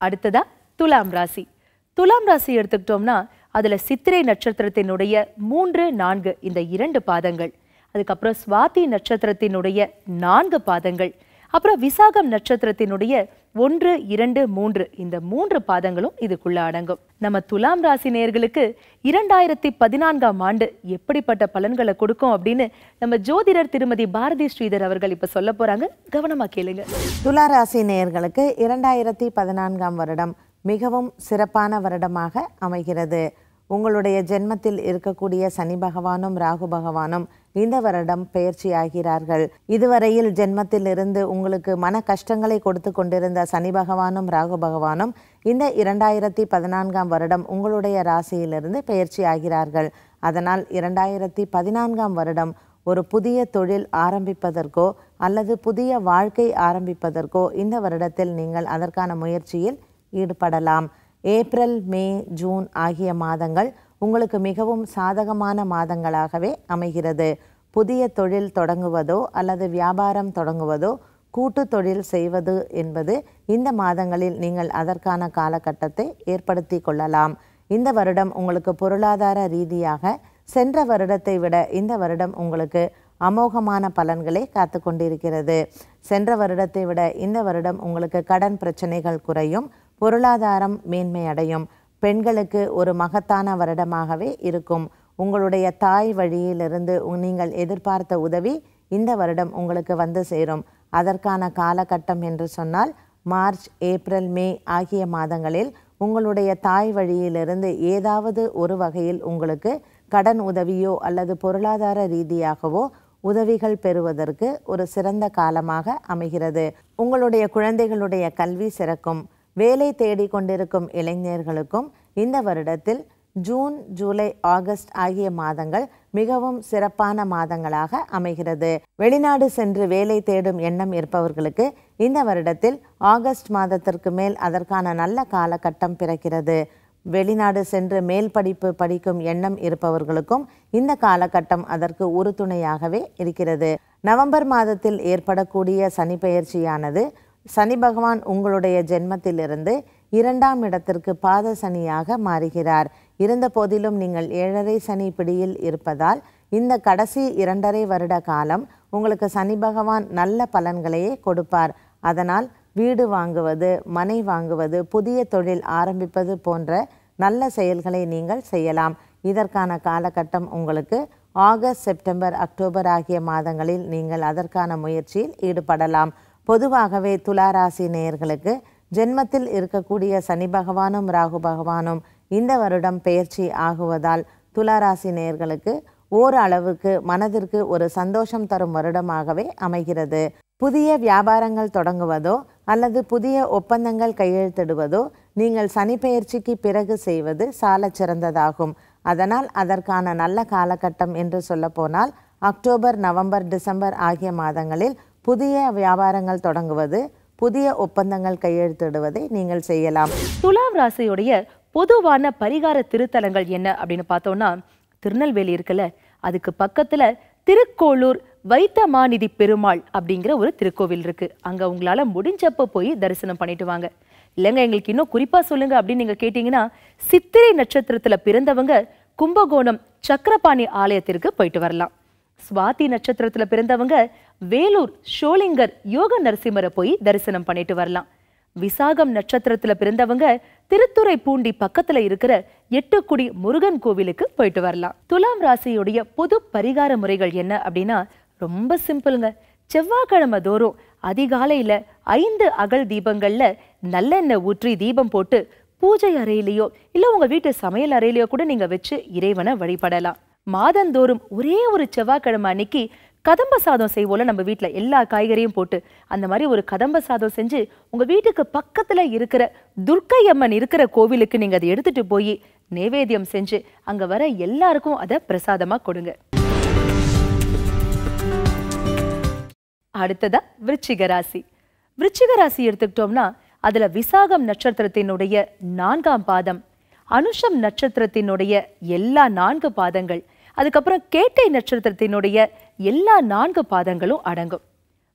அடுத்ததா துலாம் ராசி. துலாம் ராசி எடுத்துக்கிட்டோம்னா அதுல சித்திரை நட்சத்திரத்தினுடைய 3, 4 இந்த 2 பாதங்கள், அதுக்கப்புறம் சுவாதி நட்சத்திரத்தினுடைய 4 பாதங்கள், அப்புறம் விசாகம் நட்சத்திரத்தினுடைய 1, 2, 3 இந்த 3 பாதங்களும் இதுக்குள்ள அடங்கும். நம்ம துலாம் ராசி நேயர்களுக்கு 2014ஆம் ஆண்டு எப்படிப்பட்ட பலன்களை கொடுக்கும் அப்படின்னு நம்ம ஜோதிடர் திருமதி பாரதி ஸ்ரீதர் அவர்கள் இப்ப சொல்ல போறாங்க. கவனமா கேளுங்க. துலா ராசி நேயர்களுக்கு 2014ஆம் வருடம் மிகவும் சிறப்பான வருடமாக அமைகிறது. உங்களுடைய ஜென்மத்தில் இருக்கக்கூடிய சனி பகவானும் ராகு பகவானும் இந்த வருடம் பெயர்ச்சி ஆகிறார்கள். இதுவரையில் ஜென்மத்தில் இருந்து உங்களுக்கு மன கஷ்டங்களை கொடுத்து கொண்டிருந்த சனி பகவானும் ராகு பகவானும் இந்த 2014ஆம் வருடம் உங்களுடைய ராசியிலிருந்து பெயர்ச்சி ஆகிறார்கள். அதனால் 2014ஆம் வருடம் ஒரு புதிய தொழில் ஆரம்பிப்பதற்கோ அல்லது புதிய வாழ்க்கை ஆரம்பிப்பதற்கோ இந்த வருடத்தில் நீங்கள் அதற்கான முயற்சியில் ஈடுபடலாம். ஏப்ரல், மே, ஜூன் ஆகிய மாதங்கள் உங்களுக்கு மிகவும் சாதகமான மாதங்களாகவே அமைகிறது. புதிய தொழில் தொடங்குவதோ அல்லது வியாபாரம் தொடங்குவதோ கூட்டு தொழில் செய்வது என்பது இந்த மாதங்களில் நீங்கள் அதற்கான காலகட்டத்தை ஏற்படுத்தி கொள்ளலாம். இந்த வருடம் உங்களுக்கு பொருளாதார ரீதியாக சென்ற வருடத்தை விட இந்த வருடம் உங்களுக்கு அமோகமான பலன்களை காத்து கொண்டிருக்கிறது. சென்ற வருடத்தை விட இந்த வருடம் உங்களுக்கு கடன் பிரச்சனைகள் குறையும், பொருளாதாரம் மேன்மையடையும். பெண்களுக்கு ஒரு மகத்தான வருடமாகவே இருக்கும். உங்களுடைய தாய் வழியிலிருந்து நீங்கள் எதிர்பார்த்த உதவி இந்த வருடம் உங்களுக்கு வந்து சேரும். அதற்கான காலகட்டம் என்று சொன்னால் மார்ச், ஏப்ரல், மே ஆகிய மாதங்களில் உங்களுடைய தாய் வழியிலிருந்து ஏதாவது ஒரு வகையில் உங்களுக்கு கடன் உதவியோ அல்லது பொருளாதார ரீதியாகவோ உதவிகள் பெறுவதற்கு ஒரு சிறந்த காலமாக அமைகிறது. உங்களுடைய குழந்தைகளுடைய கல்வி சிறக்கும். வேலை தேடிக்கொண்டிருக்கும் இளைஞர்களுக்கும் இந்த வருடத்தில் ஜூன், ஜூலை, ஆகஸ்ட் ஆகிய மாதங்கள் மிகவும் சிறப்பான மாதங்களாக அமைகிறது. வெளிநாடு சென்று வேலை தேடும் எண்ணம் இருப்பவர்களுக்கு இந்த வருடத்தில் ஆகஸ்ட் மாதத்திற்கு மேல் அதற்கான நல்ல காலகட்டம் பிறக்கிறது. வெளிநாடு சென்று மேல் படிப்பு படிக்கும் எண்ணம் இருப்பவர்களுக்கும் இந்த காலகட்டம் அதற்கு உறுதுணையாகவே இருக்கிறது. நவம்பர் மாதத்தில் ஏற்படக்கூடிய சனி பெயர்ச்சியானது சனி பகவான் உங்களுடைய ஜென்மத்திலிருந்து 2ஆம் இடத்திற்கு பாத சனியாக மாறுகிறார். இருந்த போதிலும் நீங்கள் 7.5 சனி பிடியில் இருப்பதால் இந்த கடைசி 2.5 வருட காலம் உங்களுக்கு சனி பகவான் நல்ல பலன்களையே கொடுப்பார். அதனால் வீடு வாங்குவது, மனை வாங்குவது, புதிய தொழில் ஆரம்பிப்பது போன்ற நல்ல செயல்களை நீங்கள் செய்யலாம். இதற்கான காலகட்டம் உங்களுக்கு ஆகஸ்ட், செப்டம்பர், அக்டோபர் ஆகிய மாதங்களில் நீங்கள் அதற்கான முயற்சியில் ஈடுபடலாம். பொதுவாகவே துளாராசி நேயர்களுக்கு ஜென்மத்தில் இருக்கக்கூடிய சனி பகவானும் ராகு பகவானும் இந்த வருடம் பெயர்ச்சி ஆகுவதால் துளாராசி நேயர்களுக்கு ஓரளவுக்கு மனதிற்கு ஒரு சந்தோஷம் தரும் வருடமாகவே அமைகிறது. புதிய வியாபாரங்கள் தொடங்குவதோ அல்லது புதிய ஒப்பந்தங்கள் கையெழுத்திடுவதோ நீங்கள் சனி பெயர்ச்சிக்கு பிறகு செய்வது சால சிறந்ததாகும். அதனால் அதற்கான நல்ல காலகட்டம் என்று சொல்ல போனால் அக்டோபர், நவம்பர், டிசம்பர் ஆகிய மாதங்களில் புதிய வியாபாரங்கள் தொடங்குவது, புதிய ஒப்பந்தங்கள் கையெழுத்திடுவதை நீங்கள் செய்யலாம். துலாம் ராசியுடைய பொதுவான பரிகார திருத்தலங்கள் என்ன அப்படின்னு பார்த்தோம்னா, திருநெல்வேலி இருக்குல்ல, அதுக்கு பக்கத்துல திருக்கோளூர் வைத்தமாநிதி பெருமாள் அப்படிங்கிற ஒரு திருக்கோவில் இருக்கு. அங்க உங்களால முடிஞ்சப்ப போய் தரிசனம் பண்ணிட்டு வாங்க. இல்லைங்க எங்களுக்கு இன்னும் குறிப்பா சொல்லுங்க அப்படின்னு நீங்க கேட்டீங்கன்னா, சித்திரை நட்சத்திரத்துல பிறந்தவங்க கும்பகோணம் சக்கரபாணி ஆலயத்திற்கு போயிட்டு வரலாம். சுவாதி நட்சத்திரத்துல பிறந்தவங்க வேலூர் ஷோலிங்கர் யோக நரசிம்மரை போய் தரிசனம் பண்ணிட்டு வரலாம். விசாகம் நட்சத்திரத்துல பிறந்தவங்க திருத்துறைப்பூண்டி பக்கத்துல இருக்கிற எட்டுக்குடி முருகன் கோவிலுக்கு போயிட்டு வரலாம். துலாம் ராசியுடைய பொது பரிகார முறைகள் என்ன அப்படின்னா ரொம்ப சிம்பிளுங்க. செவ்வாய்க்கிழமை தோறும் அதிகாலையில 5 அகல் தீபங்கள்ல நல்லெண்ணெய் ஊற்றி தீபம் போட்டு பூஜை அறையிலேயோ இல்ல உங்க வீட்டு சமையல் அறையிலேயோ கூட நீங்க வச்சு இறைவனை வழிபடலாம். மாதந்தோறும் ஒரே ஒரு செவ்வாய்க்கிழமை அன்னைக்கு கதம்ப சாதம் செய்வோம்ல, நம்ம வீட்டுல எல்லா காய்கறியும் போட்டு அந்த மாதிரி ஒரு கதம்ப சாதம் செஞ்சு உங்க வீட்டுக்கு பக்கத்துல இருக்கிற துர்க்கை அம்மன் இருக்கிற கோவிலுக்கு நீங்க அதை எடுத்துட்டு போய் நைவேத்தியம் செஞ்சு அங்க வர எல்லாருக்கும் அதை பிரசாதமா கொடுங்க. அடுத்ததா விருச்சிக ராசி. விருச்சிக ராசி எடுத்துக்கிட்டோம்னா அதுல விசாகம் நட்சத்திரத்தினுடைய 4ஆம் பாதம், அனுஷம் நட்சத்திரத்தினுடைய எல்லா 4 பாதங்கள், அதுக்கப்புறம் கேட்டை நட்சத்திரத்தினுடைய எல்லா 4 பாதங்களும் அடங்கும்.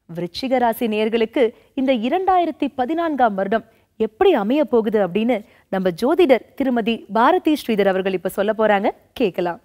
விருச்சிக ராசி நேயர்களுக்கு இந்த 2014ஆம் வருடம் எப்படி அமைய போகுது அப்படின்னு நம்ம ஜோதிடர் திருமதி பாரதி ஸ்ரீதர் அவர்கள் இப்ப சொல்ல போறாங்க, கேட்கலாம்.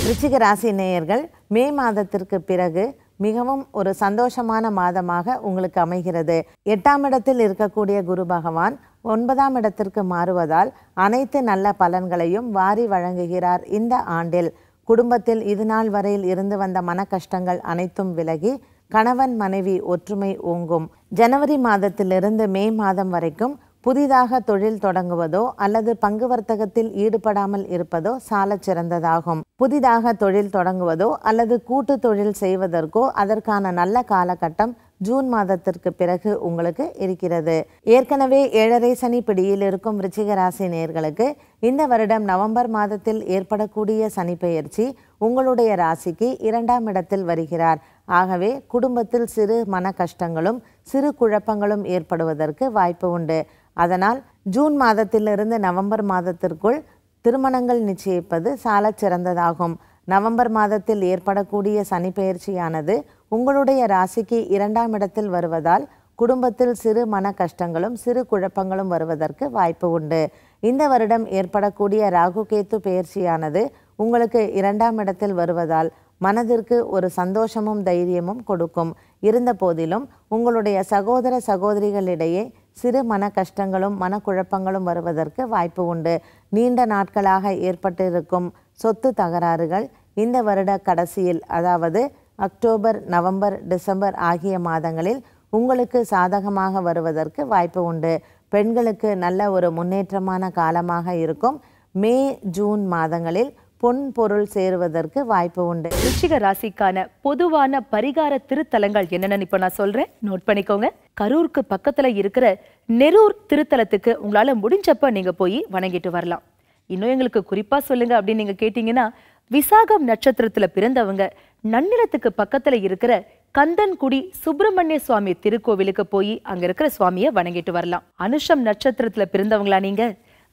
விருச்சிக ராசி நேயர்கள், மே மாதத்திற்கு பிறகு மிகவும் ஒரு சந்தோஷமான மாதமாக உங்களுக்கு அமைகிறது. 8ஆம் இடத்தில் இருக்கக்கூடிய குரு பகவான் 9ஆம் இடத்திற்கு மாறுவதால் அனைத்து நல்ல பலன்களையும் வாரி வழங்குகிறார். இந்த ஆண்டில் குடும்பத்தில் இதுநாள் வரையில் இருந்து வந்த மன கஷ்டங்கள் அனைத்தும் விலகி கணவன் மனைவி ஒற்றுமை ஓங்கும். ஜனவரி மாதத்திலிருந்து மே மாதம் வரைக்கும் புதிதாக தொழில் தொடங்குவதோ அல்லது பங்கு வர்த்தகத்தில் ஈடுபடாமல் இருப்பதோ சாலச் சிறந்ததாகும். புதிதாக தொழில் தொடங்குவதோ அல்லது கூட்டு தொழில் செய்வதற்கோ அதற்கான நல்ல காலகட்டம் ஜூன் மாதத்திற்கு பிறகு உங்களுக்கு இருக்கிறது. ஏற்கனவே 7.5 சனி பிடியில் இருக்கும் விருச்சிக ராசி நேயர்களுக்கு இந்த வருடம் நவம்பர் மாதத்தில் ஏற்படக்கூடிய சனி பெயர்ச்சி உங்களுடைய ராசிக்கு 2ஆம் இடத்தில் வருகிறார். ஆகவே குடும்பத்தில் சிறு மன கஷ்டங்களும் சிறு குழப்பங்களும் ஏற்படுவதற்கு வாய்ப்பு உண்டு. அதனால் ஜூன் மாதத்திலிருந்து நவம்பர் மாதத்திற்குள் திருமணங்கள் நிச்சயிப்பது சாலச் சிறந்ததாகும். நவம்பர் மாதத்தில் ஏற்படக்கூடிய சனி பெயர்ச்சியானது உங்களுடைய ராசிக்கு 2ஆம் இடத்தில் வருவதால் குடும்பத்தில் சிறு மன கஷ்டங்களும் சிறு குழப்பங்களும் வருவதற்கு வாய்ப்பு உண்டு. இந்த வருடம் ஏற்படக்கூடிய ராகு கேத்து பெயர்ச்சியானது உங்களுக்கு 2ஆம் இடத்தில் வருவதால் மனதிற்கு ஒரு சந்தோஷமும் தைரியமும் கொடுக்கும். இருந்த போதிலும் உங்களுடைய சகோதர சகோதரிகளிடையே சிறு மன கஷ்டங்களும் மனக்குழப்பங்களும் வருவதற்கு வாய்ப்பு உண்டு. நீண்ட நாட்களாக ஏற்பட்டிருக்கும் சொத்து தகராறுகள் இந்த வருட கடைசியில், அதாவது அக்டோபர், நவம்பர், டிசம்பர் ஆகிய மாதங்களில் உங்களுக்கு சாதகமாக வருவதற்கு வாய்ப்பு உண்டு. பெண்களுக்கு நல்ல ஒரு முன்னேற்றமான காலமாக இருக்கும். மே, ஜூன் மாதங்களில் பொன் பொருள் சேருவதற்கு வாய்ப்பு உண்டு. விருச்சிக ராசிக்கான பொதுவான பரிகார திருத்தலங்கள் என்னென்னு இப்ப நான் சொல்றேன், நோட் பண்ணிக்கோங்க. கரூருக்கு பக்கத்துல இருக்கிற நெரூர் திருத்தலத்துக்கு உங்களால முடிஞ்சப்ப நீங்க போய் வணங்கிட்டு வரலாம். இன்னும் எங்களுக்கு குறிப்பா சொல்லுங்க அப்படின்னு நீங்க கேட்டீங்கன்னா, விசாகம் நட்சத்திரத்துல பிறந்தவங்க நன்னிலத்துக்கு பக்கத்துல இருக்கிற கந்தன்குடி சுப்பிரமணிய சுவாமி திருக்கோவிலுக்கு போய் அங்க இருக்கிற சுவாமியை வணங்கிட்டு வரலாம். அனுஷம் நட்சத்திரத்துல பிறந்தவங்களா நீங்க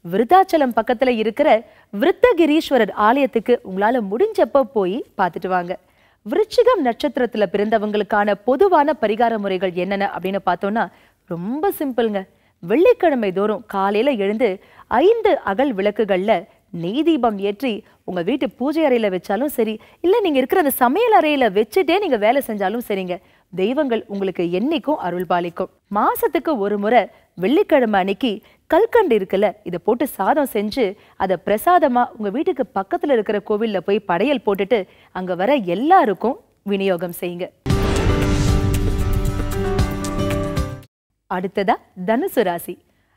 விருதாச்சலம் பக்கத்துல இருக்கிற விருத்தகிரீஸ்வரர் ஆலயத்துக்கு உங்களால முடிஞ்சப்ப போய் பார்த்துட்டு வாங்க. விருச்சிகம் நட்சத்திரத்துல பிறந்தவங்களுக்கான பொதுவான பரிகார முறைகள் என்னென்ன அப்படின்னு பார்த்தோம்னா ரொம்ப சிம்பிள்ங்க. வெள்ளிக்கிழமை தோறும் காலையில எழுந்து 5 அகல் விளக்குகள்ல நெய் தீபம் ஏற்றி உங்க வீட்டு பூஜை அறையில வச்சாலும் சரி, இல்ல நீங்க இருக்கிற அந்த சமையல் அறையில வச்சுட்டே நீங்க வேலை செஞ்சாலும் சரிங்க, தெய்வங்கள் உங்களுக்கு என்னைக்கும் அருள் பாலிக்கும். மாசத்துக்கு ஒரு முறை வெள்ளிக்கிழமை அன்னைக்கு கல்கண்டு இருக்குல்ல, இதை போட்டு சாதம் செஞ்சு அதை பிரசாதமா உங்க வீட்டுக்கு பக்கத்துல இருக்கிற கோவில்ல போய் படையல் போட்டுட்டு அங்க வர எல்லாருக்கும் விநியோகம் செய்யுங்க. அடுத்ததா தனுசு ராசி.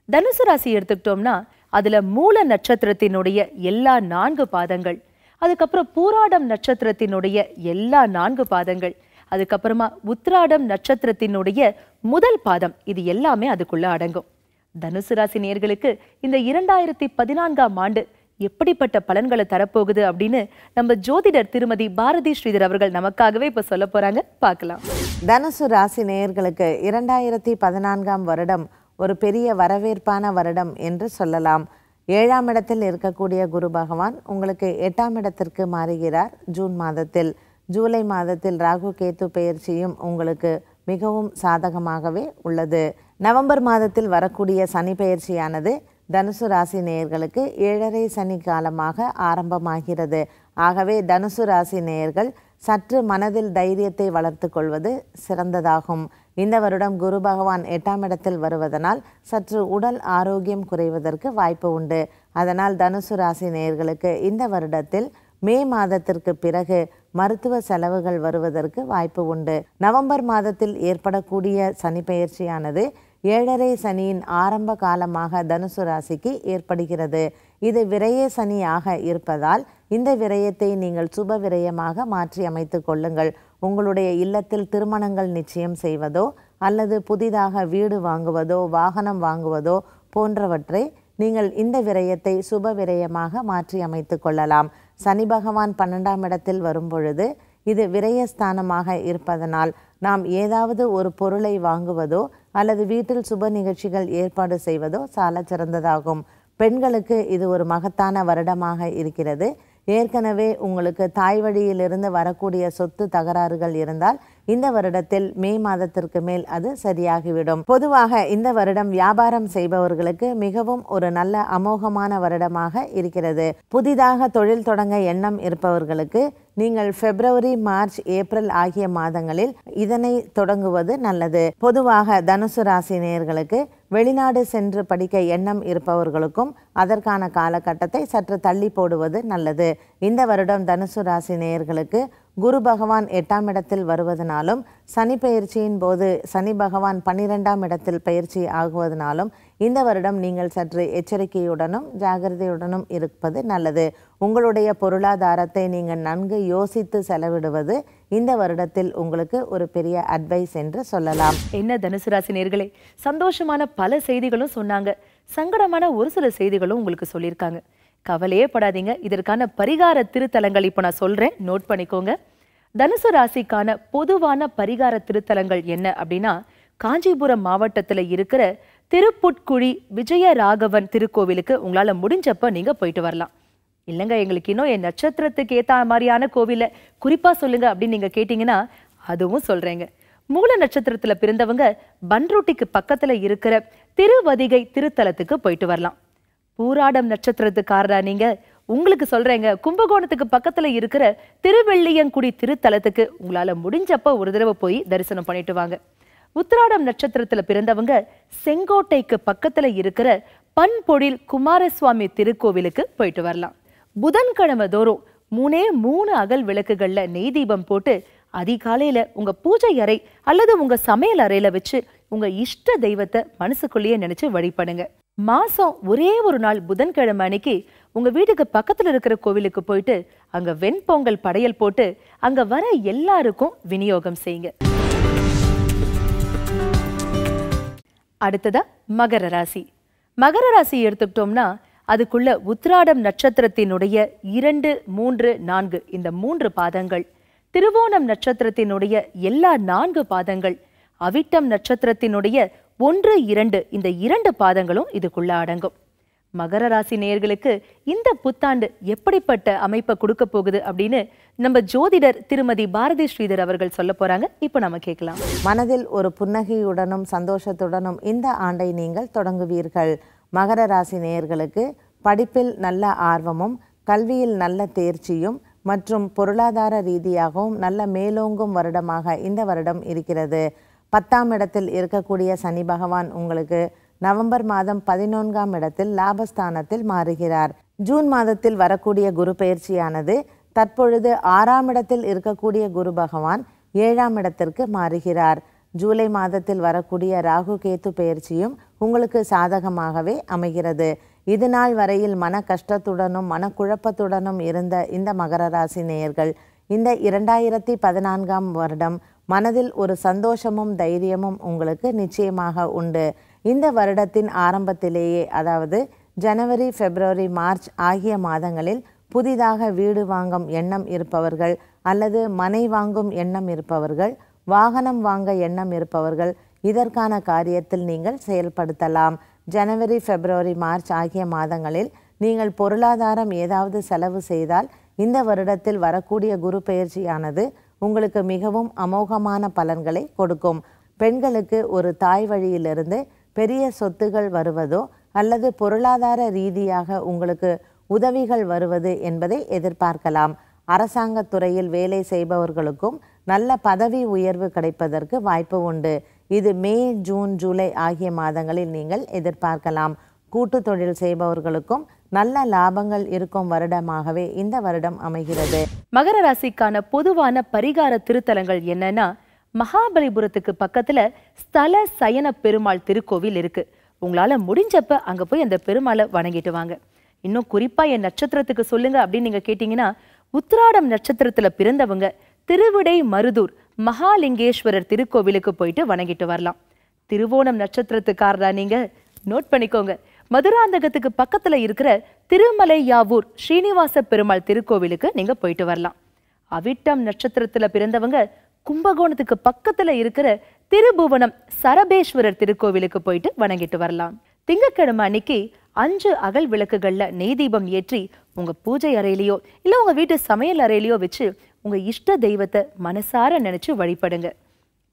தனுசு ராசி எடுத்துக்கிட்டோம்னா அதுல மூல நட்சத்திரத்தினுடைய எல்லா 4 பாதங்கள், அதுக்கப்புறம் பூராடம் நட்சத்திரத்தினுடைய எல்லா 4 பாதங்கள், அதுக்கப்புறமா உத்திராடம் நட்சத்திரத்தினுடைய முதல் பாதம், இது எல்லாமே அதுக்குள்ள அடங்கும். தனுசு ராசி நேயர்களுக்கு இந்த 2014ஆம் ஆண்டு எப்படிப்பட்ட பலன்களை தரப்போகுது அப்படின்னு நம்ம ஜோதிடர் திருமதி பாரதி ஸ்ரீதர் அவர்கள் நமக்காகவே இப்ப சொல்ல போறாங்க, பார்க்கலாம். தனுசு ராசி நேயர்களுக்கு 2014ஆம் வருடம் ஒரு பெரிய வரவேற்பான வருடம் என்று சொல்லலாம். 7ஆம் இடத்தில் இருக்கக்கூடிய குரு பகவான் உங்களுக்கு 8ஆம் இடத்திற்கு மாறுகிறார் ஜூன் மாதத்தில். ஜூலை மாதத்தில் ராகு கேத்து பெயர்ச்சியும் உங்களுக்கு மிகவும் சாதகமாகவே உள்ளது. நவம்பர் மாதத்தில் வரக்கூடிய சனி பெயர்ச்சியானது தனுசு ராசி நேயர்களுக்கு 7.5 சனி காலமாக ஆரம்பமாகிறது. ஆகவே தனுசு ராசி நேயர்கள் சற்று மனதில் தைரியத்தை வளர்த்து கொள்வது சிறந்ததாகும். இந்த வருடம் குரு பகவான் 8ஆம் இடத்தில் வருவதனால் சற்று உடல் ஆரோக்கியம் குறைவதற்கு வாய்ப்பு உண்டு. அதனால் தனுசு ராசி நேயர்களுக்கு இந்த வருடத்தில் மே மாதத்திற்கு பிறகு மருத்துவ செலவுகள் வருவதற்கு வாய்ப்பு உண்டு. நவம்பர் மாதத்தில் ஏற்படக்கூடிய சனி பெயர்ச்சியானது 7.5 சனியின் ஆரம்ப காலமாக தனுசு ராசிக்கு ஏற்படுகிறது. இது விரய சனியாக இருப்பதால் இந்த விரயத்தை நீங்கள் சுப விரயமாக மாற்றி அமைத்து கொள்ளுங்கள். உங்களுடைய இல்லத்தில் திருமணங்கள் நிச்சயம் செய்வதோ அல்லது புதிதாக வீடு வாங்குவதோ வாகனம் வாங்குவதோ போன்றவற்றை நீங்கள் இந்த விரயத்தை சுப விரயமாக மாற்றி அமைத்து கொள்ளலாம். சனி பகவான் 12ஆம் இடத்தில் வரும் பொழுது இது விரயஸ்தானமாக இருப்பதனால் நாம் ஏதாவது ஒரு பொருளை வாங்குவதோ அல்லது வீட்டில் சுப நிகழ்ச்சிகள் ஏற்பாடு செய்வதோ சால சிறந்ததாகும். பெண்களுக்கு இது ஒரு மகத்தான வருடமாக இருக்கிறது. ஏற்கனவே உங்களுக்கு தாய் வழியிலிருந்து வரக்கூடிய சொத்து தகராறுகள் இருந்தால் இந்த வருடத்தில் மே மாதத்திற்கு மேல் அது சரியாகிவிடும். பொதுவாக இந்த வருடம் வியாபாரம் செய்பவர்களுக்கு மிகவும் ஒரு நல்ல அமோகமான வருடமாக இருக்கிறது. புதிதாக தொழில் தொடங்க எண்ணம் இருப்பவர்களுக்கு நீங்கள் பிப்ரவரி, மார்ச், ஏப்ரல் ஆகிய மாதங்களில் இதனை தொடங்குவது நல்லது. பொதுவாக தனுசு ராசி நேயர்களுக்கு வெளிநாடு சென்று படிக்க எண்ணம் இருப்பவர்களுக்கும் அதற்கான காலகட்டத்தை சற்று தள்ளி போடுவது நல்லது. இந்த வருடம் தனுசு ராசி நேயர்களுக்கு குரு பகவான் 8ஆம் இடத்தில் வருவதனாலும் சனி பயிற்சியின் போது சனி பகவான் 12ஆம் இடத்தில் பயிற்சி ஆகுவதனாலும் இந்த வருடம் நீங்கள் சற்று எச்சரிக்கையுடனும் ஜாகிரதையுடனும் இருப்பது நல்லது. உங்களுடைய பொருளாதாரத்தை நீங்கள் நன்கு யோசித்து செலவிடுவது இந்த வருடத்தில் உங்களுக்கு ஒரு பெரிய அட்வைஸ் என்று சொல்லலாம். என்ன தனுசு ராசி நேயர்களே, சந்தோஷமான பல செய்திகளும் சொன்னாங்க, சங்கடமான ஒரு சில செய்திகளும் உங்களுக்கு சொல்லியிருக்காங்க. கவலையே படாதீங்க, இதற்கான பரிகார திருத்தலங்கள் இப்போ நான் சொல்றேன், நோட் பண்ணிக்கோங்க. தனுசு ராசிக்கான பொதுவான பரிகார திருத்தலங்கள் என்ன அப்படின்னா, காஞ்சிபுரம் மாவட்டத்துல இருக்கிற திருப்புட்குழி விஜயராகவன் திருக்கோவிலுக்கு உங்களால முடிஞ்சப்ப நீங்க போயிட்டு வரலாம். இல்லைங்க எங்களுக்கு இன்னும் என் நட்சத்திரத்துக்கு ஏத்த மாதிரியான கோவில குறிப்பா சொல்லுங்க அப்படின்னு நீங்க கேட்டீங்கன்னா அதுவும் சொல்றேங்க. மூல நட்சத்திரத்துல பிறந்தவங்க பன்ருட்டிக்கு பக்கத்துல இருக்கிற திருவதிகை திருத்தலத்துக்கு போயிட்டு வரலாம். பூராடம் நட்சத்திரத்துக்காரரா நீங்க, உங்களுக்கு சொல்றேங்க, கும்பகோணத்துக்கு பக்கத்துல இருக்கிற திருவெள்ளியங்குடி திருத்தலத்துக்கு உங்களால முடிஞ்சப்ப ஒரு தடவை போய் தரிசனம் பண்ணிட்டு வாங்க. உத்திராடம் நட்சத்திரத்துல பிறந்தவங்க செங்கோட்டைக்கு பக்கத்துல இருக்கிற பண்பொழில் குமாரசுவாமி திருக்கோவிலுக்கு போயிட்டு வரலாம். புதன்கிழமை தோறும் 3 அகல் விளக்குகள்ல நெய் தீபம் போட்டு அதிகாலையில உங்க பூஜை அறை அல்லது உங்க சமையல் அறையில வச்சு உங்க இஷ்ட தெய்வத்தை மனசுக்குள்ளேயே நினைச்சு வழிபடுங்க. மாசம் ஒரே ஒரு நாள் புதன்கிழமை அன்னைக்கு உங்க வீட்டுக்கு பக்கத்துல இருக்கிற கோவிலுக்கு போயிட்டு அங்க வெண்பொங்கல் படையல் போட்டு அங்க வர எல்லாருக்கும் விநியோகம் செய்யுங்க. அடுத்ததா மகர ராசி. மகர ராசி எடுத்துக்கிட்டோம்னா அதுக்குள்ள உத்திராடம் நட்சத்திரத்தினுடைய 2, 3, 4 இந்த 3 பாதங்கள், திருவோணம் நட்சத்திரத்தினுடைய எல்லா 4 பாதங்கள், அவிட்டம் நட்சத்திரத்தினுடைய 1, 2 இந்த 2 பாதங்களும் இதுக்குள்ள அடங்கும். மகர ராசி நேயர்களுக்கு இந்த புத்தாண்டு எப்படிப்பட்ட அமைப்பை கொடுக்க போகுது அப்படின்னு நம்ம ஜோதிடர் திருமதி பாரதி ஸ்ரீதர் அவர்கள் சொல்ல போறாங்க. இப்போ நம்ம கேட்கலாம். மனதில் ஒரு புன்னகையுடனும் சந்தோஷத்துடனும் இந்த ஆண்டை நீங்கள் தொடங்குவீர்கள். மகர ராசி நேயர்களுக்கு படிப்பில் நல்ல ஆர்வமும் கல்வியில் நல்ல தேர்ச்சியும் மற்றும் பொருளாதார ரீதியாகவும் நல்ல மேலோங்கும் வருடமாக இந்த வருடம் இருக்கிறது. 10ஆம் இடத்தில் இருக்கக்கூடிய சனி பகவான் உங்களுக்கு நவம்பர் மாதம் 11ஆம் இடத்தில் லாபஸ்தானத்தில் மாறுகிறார். ஜூன் மாதத்தில் வரக்கூடிய குரு பயிற்சியானது தற்பொழுது 6ஆம் இடத்தில் இருக்கக்கூடிய குரு பகவான் 7ஆம் இடத்திற்கு மாறுகிறார். ஜூலை மாதத்தில் வரக்கூடிய ராகு கேத்து பயிற்சியும் உங்களுக்கு சாதகமாகவே அமைகிறது. இது நாள் வரையில் மன கஷ்டத்துடனும் மனக்குழப்பத்துடனும் இருந்த இந்த மகர ராசி நேயர்கள் இந்த 2014ஆம் வருடம் மனதில் ஒரு சந்தோஷமும் தைரியமும் உங்களுக்கு நிச்சயமாக உண்டு. இந்த வருடத்தின் ஆரம்பத்திலேயே, அதாவது ஜனவரி, பிப்ரவரி, மார்ச் ஆகிய மாதங்களில் புதிதாக வீடு வாங்கும் எண்ணம் இருப்பவர்கள் அல்லது மனை வாங்கும் எண்ணம் இருப்பவர்கள், வாகனம் வாங்க எண்ணம் இருப்பவர்கள் இதற்கான காரியத்தில் நீங்கள் செயல்படுத்தலாம். ஜனவரி, பிப்ரவரி, மார்ச் ஆகிய மாதங்களில் நீங்கள் பொருளாதாரம் ஏதாவது செலவு செய்தால் இந்த வருடத்தில் வரக்கூடிய குரு பயிற்சியானது உங்களுக்கு மிகவும் அமோகமான பலன்களை கொடுக்கும். பெண்களுக்கு ஒரு தாய் வழியிலிருந்து பெரிய சொத்துகள் வருவதோ அல்லது பொருளாதார ரீதியாக உங்களுக்கு உதவிகள் வருவது என்பதை எதிர்பார்க்கலாம். அரசாங்கத் துறையில் வேலை செய்பவர்களுக்கும் நல்ல பதவி உயர்வு கிடைப்பதற்கு வாய்ப்பு உண்டு. இது மே, ஜூன், ஜூலை ஆகிய மாதங்களில் நீங்கள் எதிர்பார்க்கலாம். கூட்டு தொழில் செய்பவர்களுக்கும் நல்ல லாபங்கள் இருக்கும் வருடமாகவே இந்த வருடம் அமைகிறது. மகர ராசிக்கான பொதுவான பரிகார திருத்தலங்கள் என்னன்னா, மகாபலிபுரத்துக்கு பக்கத்துல ஸ்தல சயன பெருமாள் திருக்கோவில் இருக்கு. உங்களால முடிஞ்சப்ப அங்க போய் அந்த பெருமாளை வணங்கிட்டு வாங்க. இன்னும் குறிப்பா என் நட்சத்திரத்துக்கு சொல்லுங்க அப்படின்னு நீங்க கேட்டீங்கன்னா, உத்திராடம் நட்சத்திரத்துல பிறந்தவங்க திருவிடை மருதூர் மகாலிங்கேஸ்வரர் திருக்கோவிலுக்கு போயிட்டு வணங்கிட்டு வரலாம். திருவோணம் நட்சத்திரத்துக்காரரா நீங்க, நோட் பண்ணிக்கோங்க, மதுராந்தகத்துக்கு பக்கத்துல இருக்கிற திருமலையாவூர் ஸ்ரீனிவாச பெருமாள் திருக்கோவிலுக்கு நீங்க போயிட்டு வரலாம். அவிட்டம் நட்சத்திரத்துல பிறந்தவங்க கும்பகோணத்துக்கு பக்கத்துல இருக்கிற திருபுவனம் சரபேஸ்வரர் திருக்கோவிலுக்கு போயிட்டு வணங்கிட்டு வரலாம். திங்கட்கிழமை அன்னைக்கு 5 அகல் விளக்குகள்ல நெய் தீபம் ஏற்றி உங்க பூஜை அறையிலையோ இல்ல உங்க வீட்டு சமையல் அறையிலையோ வச்சு உங்க இஷ்ட தெய்வத்தை மனசார நினைச்சு வழிபடுங்க.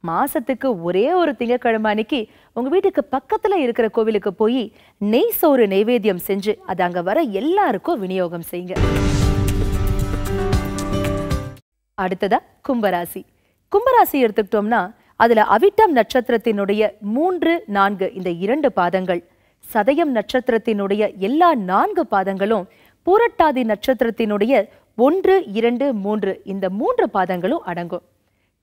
மாசத்துக்கு ஒரே ஒரு திங்கட்கிழமை அன்னைக்கு உங்க வீட்டுக்கு பக்கத்துல இருக்கிற கோவிலுக்கு போய் நெய் சோறு நைவேத்தியம் செஞ்சு அது அங்க வர எல்லாருக்கும் விநியோகம் செய்யுங்க. அடுத்ததா கும்பராசி. கும்பராசி எடுத்துக்கிட்டோம்னா அதுல அவிட்டம் நட்சத்திரத்தினுடைய 3, 4 இந்த 2 பாதங்கள், சதயம் நட்சத்திரத்தினுடைய எல்லா 4 பாதங்களும், பூரட்டாதி நட்சத்திரத்தினுடைய 1, 2, 3 இந்த 3 பாதங்களும் அடங்கும்.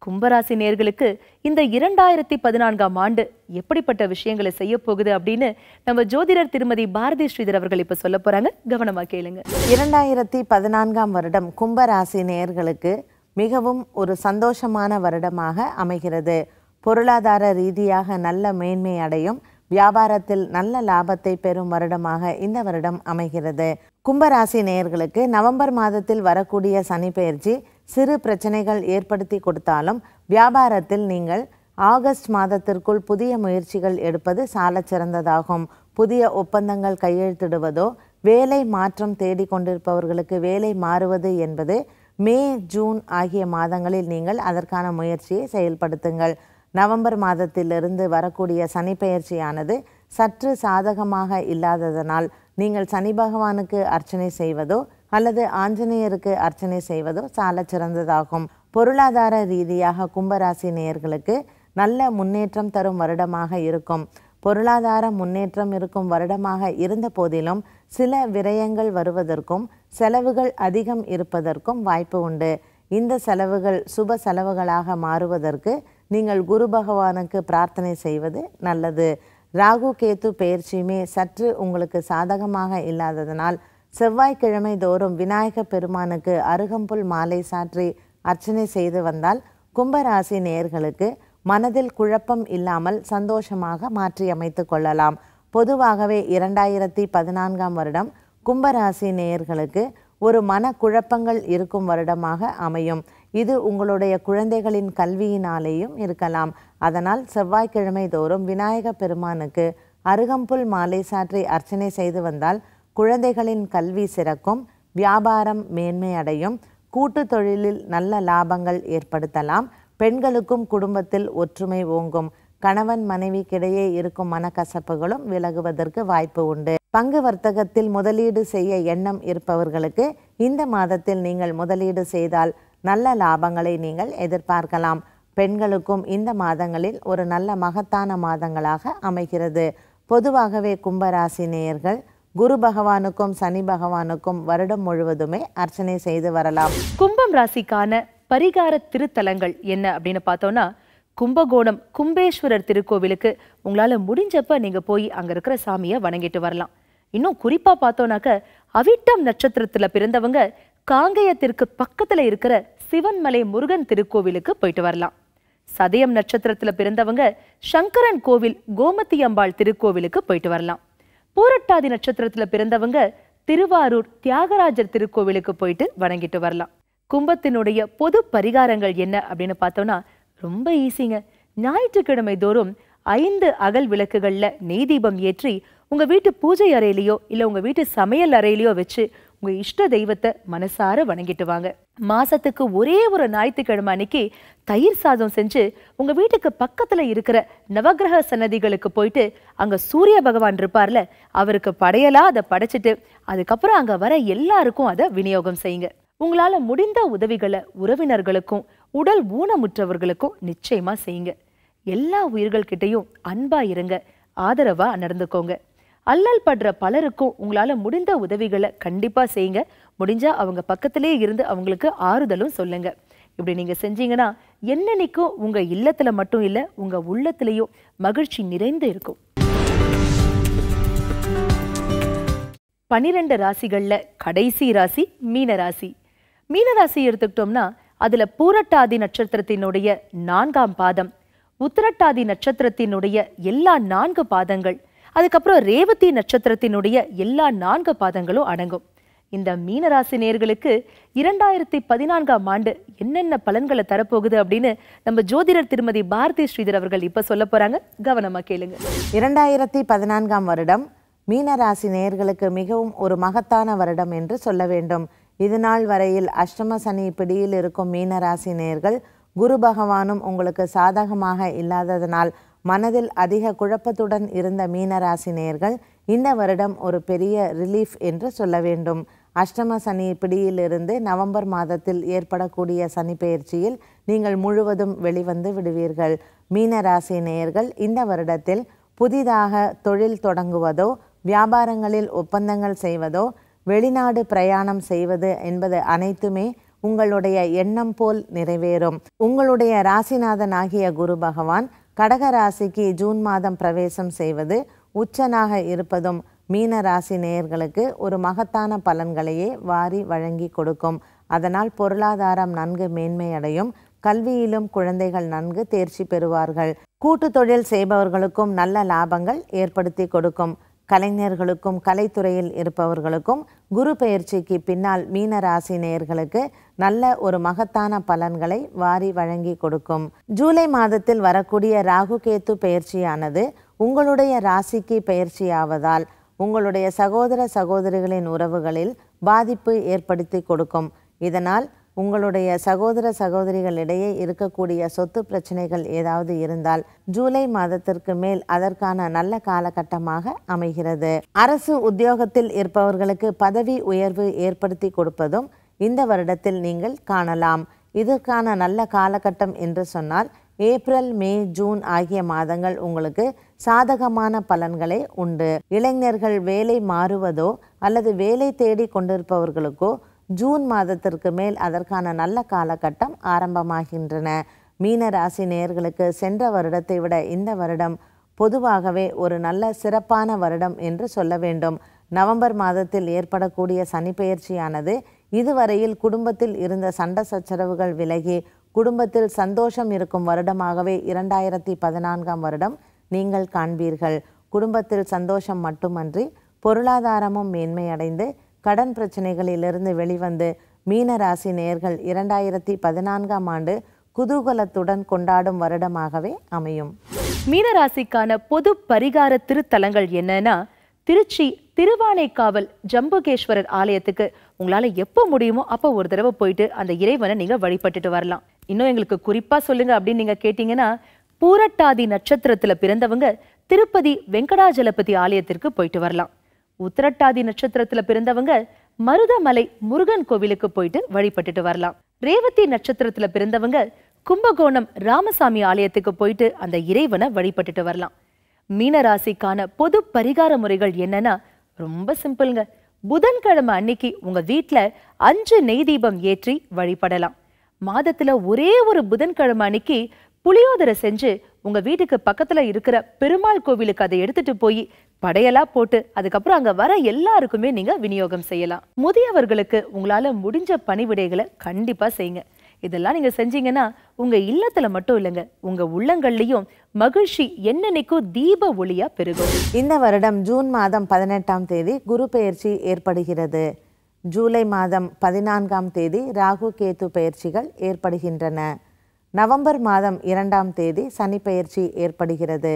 கும்பராசி நேயர்களுக்கு இந்த 2014ஆம் ஆண்டு எப்படிப்பட்ட விஷயங்களை செய்ய போகுது அப்படின்னு நம்ம ஜோதிடர் திருமதி பாரதி ஸ்ரீதர் அவர்கள் இப்ப சொல்ல போறாங்க. கவனமா கேளுங்க. 2014ஆம் வருடம் கும்பராசி நேயர்களுக்கு மிகவும் ஒரு சந்தோஷமான வருடமாக அமைகிறது. பொருளாதார ரீதியாக நல்ல மேன்மை அடையும், வியாபாரத்தில் நல்ல லாபத்தை பெறும் வருடமாக இந்த வருடம் அமைகிறது. கும்பராசி நேயர்களுக்கு நவம்பர் மாதத்தில் வரக்கூடிய சனி பெயர்ச்சி சிறு பிரச்சனைகள் ஏற்படுத்தி கொடுத்தாலும் வியாபாரத்தில் நீங்கள் ஆகஸ்ட் மாதத்திற்குள் புதிய முயற்சிகள் எடுப்பது சாலச் சிறந்ததாகும். புதிய ஒப்பந்தங்கள் கையெழுத்திடுவதோ வேலை மாற்றம் தேடிக்கொண்டிருப்பவர்களுக்கு வேலை மாறுவது என்பது மே, ஜூன் ஆகிய மாதங்களில் நீங்கள் அதற்கான முயற்சியை செயல்படுத்துங்கள். நவம்பர் மாதத்திலிருந்து வரக்கூடிய சனி பெயர்ச்சியானது சற்று சாதகமாக இல்லாததனால் நீங்கள் சனி பகவானுக்கு அர்ச்சனை செய்வதோ அல்லது ஆஞ்சநேயருக்கு அர்ச்சனை செய்வதோ சாலச் சிறந்ததாகும். பொருளாதார ரீதியாக கும்பராசி நேயர்களுக்கு நல்ல முன்னேற்றம் தரும் வருடமாக இருக்கும். பொருளாதார முன்னேற்றம் இருக்கும் வருடமாக இருந்த போதிலும் சில விரயங்கள் வருவதற்கும் செலவுகள் அதிகம் இருப்பதற்கும் வாய்ப்பு உண்டு. இந்த செலவுகள் சுப செலவுகளாக மாறுவதற்கு நீங்கள் குரு பகவானுக்கு பிரார்த்தனை செய்வது நல்லது. ராகு கேத்து பெயர்ச்சியுமே சற்று உங்களுக்கு சாதகமாக இல்லாததனால் செவ்வாய்க்கிழமை தோறும் விநாயக பெருமானுக்கு அருகம்புல் மாலை சாற்றி அர்ச்சனை செய்து வந்தால் கும்பராசி நேயர்களுக்கு மனதில் குழப்பம் இல்லாமல் சந்தோஷமாக மாற்றி அமைத்து கொள்ளலாம். பொதுவாகவே 2014ஆம் வருடம் கும்பராசி நேயர்களுக்கு ஒரு மனக்குழப்பங்கள் இருக்கும் வருடமாக அமையும். இது உங்களுடைய குழந்தைகளின் கல்வியினாலேயும் இருக்கலாம். அதனால் செவ்வாய்க்கிழமை தோறும் விநாயக பெருமானுக்கு அருகம்புல் மாலை சாற்றி அர்ச்சனை செய்து வந்தால் குழந்தைகளின் கல்வி சிறக்கும், வியாபாரம் மேன்மை அடையும், கூட்டு தொழிலில் நல்ல லாபங்கள் ஏற்படுத்தலாம். பெண்களுக்கும் குடும்பத்தில் ஒற்றுமை ஓங்கும். கணவன் மனைவிக்கிடையே இருக்கும் மனக்கசப்புகளும் விலகுவதற்கு வாய்ப்பு உண்டு. பங்கு வர்த்தகத்தில் முதலீடு செய்ய எண்ணம் இருப்பவர்களுக்கு இந்த மாதத்தில் நீங்கள் முதலீடு செய்தால் நல்ல லாபங்களை நீங்கள் எதிர்பார்க்கலாம். பெண்களுக்கும் இந்த மாதங்களில் ஒரு நல்ல மகத்தான மாதங்களாக அமைகிறது. பொதுவாகவே கும்பராசி நேயர்கள் குரு பகவானுக்கும் சனி பகவானுக்கும் வருடம் முழுவதுமே அர்ச்சனை செய்து வரலாம். கும்பம் ராசிக்கான பரிகார திருத்தலங்கள் என்ன அப்படின்னு பார்த்தோம்னா, கும்பகோணம் கும்பேஸ்வரர் திருக்கோவிலுக்கு உங்களால முடிஞ்சப்ப நீங்க போய் அங்க இருக்கிற சாமியை வணங்கிட்டு வரலாம். இன்னும் குறிப்பா பார்த்தோம்னாக்க அவிட்டம் நட்சத்திரத்துல பிறந்தவங்க காங்கேயத்திற்கு பக்கத்துல இருக்கிற சிவன்மலை முருகன் திருக்கோவிலுக்கு போயிட்டு வரலாம். சதயம் நட்சத்திரத்துல பிறந்தவங்க சங்கரன் கோவில் கோமதி அம்பாள் திருக்கோவிலுக்கு போயிட்டு வரலாம். பூரட்டாதி நட்சத்திரத்துல பிறந்தவங்க திருவாரூர் தியாகராஜர் திருக்கோவிலுக்கு போயிட்டு வணங்கிட்டு வரலாம். கும்பத்தினுடைய பொது பரிகாரங்கள் என்ன அப்படின்னு பார்த்தோம்னா ரொம்ப ஈஸிங்க. ஞாயிற்றுக்கிழமை தோறும் 5 அகல் விளக்குகள்ல நெய் தீபம் ஏற்றி உங்க வீட்டு பூஜை அறையிலையோ இல்ல உங்க வீட்டு சமையல் அறையிலையோ வச்சு உங்க இஷ்ட தெய்வத்தை மனசார வணங்கிட்டு வாங்க. மாசத்துக்கு ஒரே ஒரு ஞாயிற்றுக்கிழமை அன்னைக்கு தயிர் சாதம் செஞ்சு உங்க வீட்டுக்கு பக்கத்துல இருக்கிற நவகிரக சன்னதிகளுக்கு போயிட்டு அங்க சூரிய பகவான் இருப்பார்ல, அவருக்கு படையலா அதை படைச்சிட்டு அதுக்கப்புறம் அங்க வர எல்லாருக்கும் அதை விநியோகம் செய்யுங்க. உங்களால முடிந்த உதவிகளை உறவினர்களுக்கும் உடல் ஊனமுற்றவர்களுக்கும் நிச்சயமா செய்யுங்க. எல்லா உயிர்கள் கிட்டையும் அன்பா இருங்க, ஆதரவா நடந்துக்கோங்க. அல்லல் படுற பலருக்கும் உங்களால முடிந்த உதவிகளை கண்டிப்பா செய்யுங்க. முடிஞ்சா அவங்க பக்கத்திலே இருந்து அவங்களுக்கு ஆறுதலும் சொல்லுங்க. இப்படி நீங்க செஞ்சீங்கன்னா என்னன்னைக்கும் உங்க இல்லத்துல மட்டும் இல்ல உங்க உள்ளத்திலையும் மகிழ்ச்சி நிறைந்து இருக்கும். 12 ராசிகள்ல கடைசி ராசி மீனராசி. மீனராசி எடுத்துக்கிட்டோம்னா அதுல பூரட்டாதி நட்சத்திரத்தினுடைய 4ஆம் பாதம், உத்திரட்டாதி நட்சத்திரத்தினுடைய எல்லா 4 பாதங்கள், அதுக்கப்புறம் ரேவதி நட்சத்திரத்தினுடைய எல்லா 4 பாதங்களும் அடங்கும். இந்த மீனராசி நேயர்களுக்கு 2014ஆம் ஆண்டு என்னென்ன பலன்களை தரப்போகுது அப்படின்னு நம்ம ஜோதிடர் திருமதி பாரதி ஸ்ரீதர் அவர்கள் இப்ப சொல்ல போறாங்க. கவனமா கேளுங்க. 2014ஆம் வருடம் மீனராசி நேயர்களுக்கு மிகவும் ஒரு மகத்தான வருடம் என்று சொல்ல வேண்டும். இது நாள் வரையில் அஷ்டம சனி பிடியில் இருக்கும் மீனராசி நேயர்கள் குரு பகவானும் உங்களுக்கு சாதகமாக இல்லாததனால் மனதில் அதிக குழப்பத்துடன் இருந்த மீனராசி நேயர்கள் இந்த வருடம் ஒரு பெரிய ரிலீஃப் என்று சொல்ல வேண்டும். அஷ்டம சனி பிடியிலிருந்து நவம்பர் மாதத்தில் ஏற்படக்கூடிய சனி பெயர்ச்சியில் நீங்கள் முழுவதும் வெளிவந்து விடுவீர்கள். மீனராசி நேயர்கள் இந்த வருடத்தில் புதிதாக தொழில் தொடங்குவதோ வியாபாரங்களில் ஒப்பந்தங்கள் செய்வதோ வெளிநாடு பிரயாணம் செய்வது என்பது அனைத்துமே உங்களுடைய எண்ணம் போல் நிறைவேறும். உங்களுடைய ராசிநாதன் ஆகிய குரு பகவான் கடக ராசிக்கு ஜூன் மாதம் பிரவேசம் செய்வது உச்சனாக இருப்பதும் மீன ராசி நேயர்களுக்கு ஒரு மகத்தான பலன்களையே வாரி வழங்கி கொடுக்கும். அதனால் பொருளாதாரம் நன்கு மேன்மையடையும். கல்வியிலும் குழந்தைகள் நன்கு தேர்ச்சி பெறுவார்கள். கூட்டு தொழில் செய்பவர்களுக்கும் நல்ல லாபங்கள் ஏற்படுத்தி கொடுக்கும். கலைஞர்களுக்கும் கலைத்துறையில் இருப்பவர்களுக்கும் குரு பெயர்ச்சிக்கு பின்னால் மீன ராசி நேயர்களுக்கு நல்ல ஒரு மகத்தான பலன்களை வாரி வழங்கி கொடுக்கும். ஜூலை மாதத்தில் வரக்கூடிய ராகு கேத்து பெயர்ச்சியானது உங்களுடைய ராசிக்கு பெயர்ச்சியாவதால் உங்களுடைய சகோதர சகோதரிகளின் உறவுகளில் பாதிப்பு ஏற்படுத்தி கொடுக்கும். இதனால் உங்களுடைய சகோதர சகோதரிகளிடையே இருக்கக்கூடிய சொத்து பிரச்சனைகள் ஏதாவது இருந்தால் ஜூலை மாதத்திற்கு மேல் அதற்கான நல்ல காலகட்டமாக அமைகிறது. அரசு உத்தியோகத்தில் இருப்பவர்களுக்கு பதவி உயர்வு ஏற்படுத்தி கொடுப்பதும் இந்த வருடத்தில் நீங்கள் காணலாம். இதற்கான நல்ல காலகட்டம் என்று சொன்னால் ஏப்ரல், மே, ஜூன் ஆகிய மாதங்கள் உங்களுக்கு சாதகமான பலன்களே உண்டு. இளைஞர்கள் வேலை மாறுவதோ அல்லது வேலை தேடி கொண்டிருப்பவர்களுக்கோ ஜூன் மாதத்திற்கு மேல் அதற்கான நல்ல காலகட்டம் ஆரம்பமாகின்றன. மீன ராசி நேயர்களுக்கு சென்ற வருடத்தை விட இந்த வருடம் பொதுவாகவே ஒரு நல்ல சிறப்பான வருடம் என்று சொல்ல வேண்டும். நவம்பர் மாதத்தில் ஏற்படக்கூடிய சனி பெயர்ச்சியானது இதுவரையில் குடும்பத்தில் இருந்த சண்டை சச்சரவுகள் விலகி குடும்பத்தில் சந்தோஷம் இருக்கும் வருடமாகவே 2014ஆம் வருடம் நீங்கள் காண்பீர்கள். குடும்பத்தில் சந்தோஷம் மட்டுமன்றி பொருளாதாரமும் மேன்மையடைந்து கடன் பிரச்சனைகளிலிருந்து வெளிவந்து மீன ராசி நேயர்கள் 2014ஆம் ஆண்டு குதூகலத்துடன் கொண்டாடும் வருடமாகவே அமையும். மீனராசிக்கான பொது பரிகார திருத்தலங்கள் என்னன்னா, திருச்சி திருவானைக்காவல் ஜம்புகேஸ்வரர் ஆலயத்துக்கு உங்களால எப்போ முடியுமோ அப்போ ஒரு தடவை போயிட்டு அந்த இறைவனை நீங்க வழிபட்டுட்டு வரலாம். இன்னும் எங்களுக்கு குறிப்பா சொல்லுங்க அப்படின்னு நீங்க கேட்டீங்கன்னா, பூரட்டாதி நட்சத்திரத்துல பிறந்தவங்க திருப்பதி வெங்கடாஜலபதி ஆலயத்திற்கு போயிட்டு வரலாம். உத்திரட்டாதி நட்சத்திரத்துல பிறந்தவங்க மருதமலை முருகன் கோவிலுக்கு போயிட்டு வழிபட்டுட்டு வரலாம். ரேவதி நட்சத்திரத்துல பிறந்தவங்க கும்பகோணம் ராமசாமி ஆலயத்துக்கு போயிட்டு அந்த இறைவனை வழிபட்டுட்டு வரலாம். மீனராசிக்கான பொது பரிகார முறைகள் என்னன்னா ரொம்ப சிம்பிள்ங்க. புதன்கிழமை அன்னைக்கு உங்க வீட்டுல 5 நெய் தீபம் ஏற்றி வழிபடலாம். மாதத்துல ஒரே ஒரு புதன்கிழமை அன்னைக்கு புளியோதரை செஞ்சு உங்க வீட்டுக்கு பக்கத்துல இருக்கிற பெருமாள் கோவிலுக்கு அதை எடுத்துட்டு போய் படையலா போட்டு அதுக்கப்புறம் அங்க வர எல்லாருக்குமே நீங்க விநியோகம் செய்யலாம். முதியவர்களுக்கு உங்களால முடிஞ்ச பணிவிடைகளை கண்டிப்பா செய்யுங்க. இதெல்லாம் நீங்க செஞ்சீங்கன்னா உங்க இல்லத்துல மட்டும் இல்லைங்க, உங்க உள்ளங்கள்லயும் மகிழ்ச்சி என்னன்னைக்கும் தீப ஒளியா பெருகும். இந்த வருடம் ஜூன் மாதம் 18ஆம் தேதி குரு பெயர்ச்சி ஏற்படுகிறது. ஜூலை மாதம் 14ஆம் தேதி ராகு கேத்து பெயர்ச்சிகள் ஏற்படுகின்றன. நவம்பர் மாதம் 2ஆம் தேதி சனி பெயர்ச்சி ஏற்படுகிறது.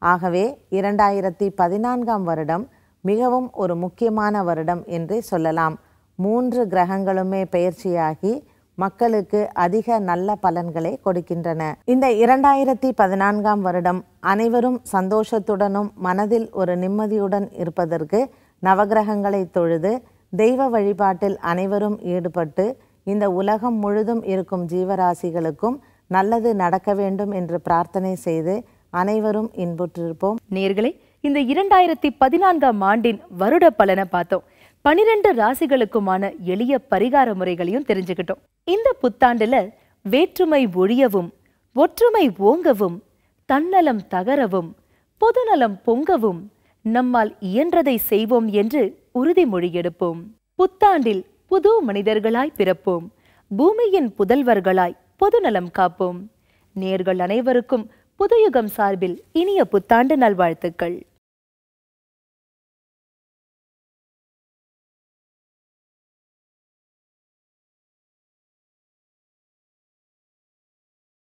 ஆகவே 2014ஆம் வருடம் மிகவும் ஒரு முக்கியமான வருடம் என்றே சொல்லலாம். 3 கிரகங்களுமே பெயர்ச்சியாகி மக்களுக்கு அதிக நல்ல பலன்களை கொடுக்கின்றன. இந்த 2014ஆம் வருடம் அனைவரும் சந்தோஷத்துடனும் மனதில் ஒரு நிம்மதியுடன் இருப்பதற்கு நவகிரகங்களை தொழுது தெய்வ வழிபாட்டில் அனைவரும் ஈடுபட்டு இந்த உலகம் முழுதும் இருக்கும் ஜீவராசிகளுக்கும் நல்லது நடக்க வேண்டும் என்று பிரார்த்தனை செய்து அனைவரும் இன்புற்றிருப்போம். நேயர்களே, இந்த 2014ஆம் ஆண்டின் வருட பலனை பார்த்தோம். 12 ராசிகளுக்குமான எளிய பரிகார முறைகளையும் தெரிஞ்சுக்கிட்டோம். இந்த புத்தாண்டுல வேற்றுமை ஒழியவும், ஒற்றுமை ஓங்கவும், தன்னலம் தகரவும், பொதுநலம் பொங்கவும், நம்மால் இயன்றதை செய்வோம் என்று உறுதிமொழி எடுப்போம். புத்தாண்டில் புது மனிதர்களாய் பிறப்போம். பூமியின் புதல்வர்களாய் பொதுநலம் காப்போம். நேயர்கள் அனைவருக்கும் புதுயுகம் சார்பில் இனிய புத்தாண்டு நல்வாழ்த்துக்கள்.